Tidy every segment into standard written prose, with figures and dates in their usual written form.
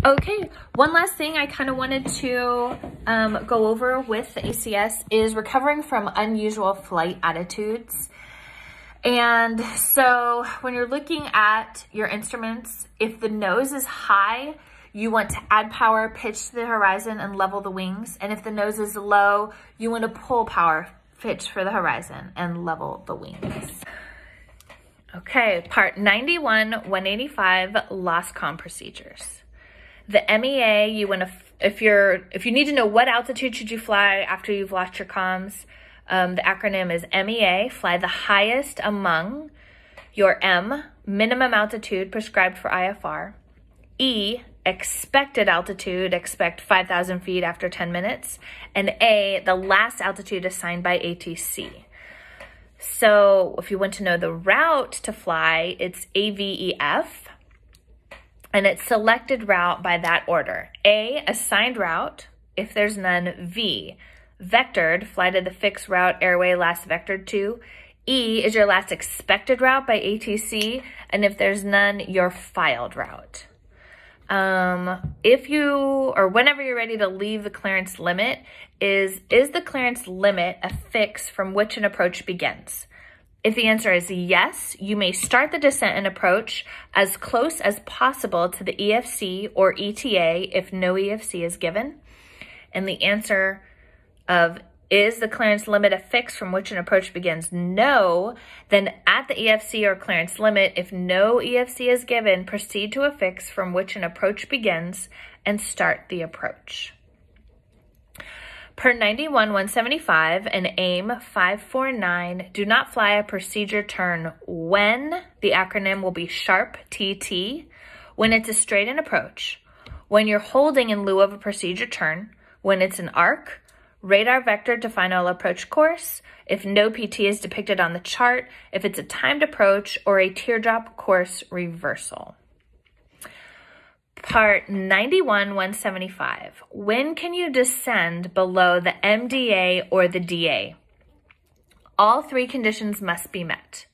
Okay, one last thing I kind of wanted to go over with the ACS is recovering from unusual flight attitudes. And so when you're looking at your instruments, if the nose is high, you want to add power, pitch to the horizon, and level the wings. And if the nose is low, you want to pull power, pitch for the horizon, and level the wings. Okay, part 91, 185, lost comm procedures. The MEA, you want to, if you need to know what altitude should you fly after you've lost your comms, the acronym is MEA, fly the highest among your M, minimum altitude prescribed for IFR, E, expected altitude, expect 5,000 feet after 10 minutes, and A, the last altitude assigned by ATC. So if you want to know the route to fly, it's AVEF, and it's selected route by that order. A, assigned route, if there's none. V, vectored, fly to the fixed route airway last vectored to. E is your last expected route by ATC, and if there's none, your filed route. If you, or whenever you're ready to leave the clearance limit, is the clearance limit a fix from which an approach begins? If the answer is yes, you may start the descent and approach as close as possible to the EFC or ETA if no EFC is given. And the answer of is the clearance limit a fix from which an approach begins? No. Then at the EFC or clearance limit, if no EFC is given, proceed to a fix from which an approach begins and start the approach. Per 91-175 and AIM 549, do not fly a procedure turn when the acronym will be SHARP TT, when it's a straight in approach, when you're holding in lieu of a procedure turn, when it's an arc, radar vector to final approach course, if no PT is depicted on the chart, if it's a timed approach, or a teardrop course reversal. Part 91-175, when can you descend below the MDA or the DA? All three conditions must be met.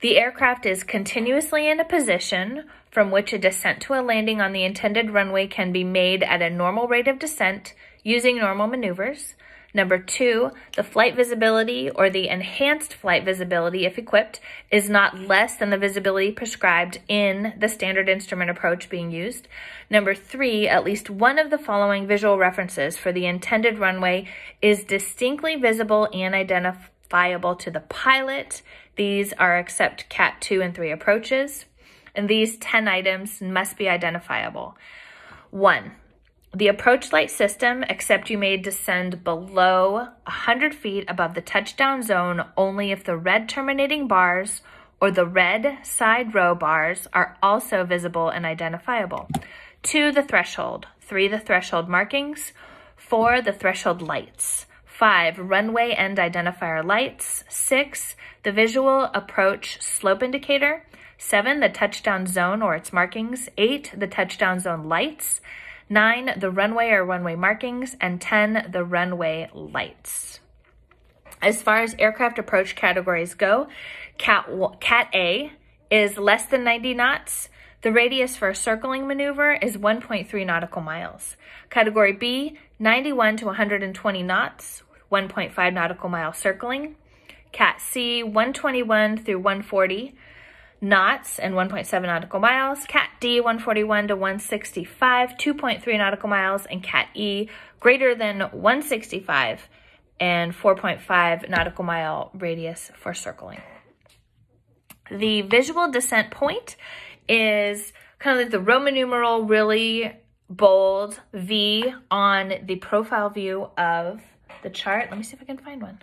The aircraft is continuously in a position from which a descent to a landing on the intended runway can be made at a normal rate of descent using normal maneuvers. Number 2, the flight visibility or the enhanced flight visibility, if equipped, is not less than the visibility prescribed in the standard instrument approach being used. Number 3, at least one of the following visual references for the intended runway is distinctly visible and identifiable to the pilot. These are except Cat 2 and 3 approaches. And these 10 items must be identifiable. 1. The approach light system, except you may descend below 100 feet above the touchdown zone only if the red terminating bars or the red side row bars are also visible and identifiable. 2, the threshold. 3, the threshold markings. 4, the threshold lights. 5, runway end identifier lights. 6, the visual approach slope indicator. 7, the touchdown zone or its markings. 8, the touchdown zone lights. 9, the runway or runway markings, and 10, the runway lights. As far as aircraft approach categories go, Cat A is less than 90 knots. The radius for a circling maneuver is 1.3 nautical miles. Category B, 91 to 120 knots, 1.5 nautical mile circling. Cat C, 121 through 140 knots and 1.7 nautical miles. Cat D, 141 to 165, 2.3 nautical miles. And Cat E, greater than 165 and 4.5 nautical mile radius for circling. The visual descent point is kind of like the Roman numeral really bold V on the profile view of the chart. Let me see if I can find one.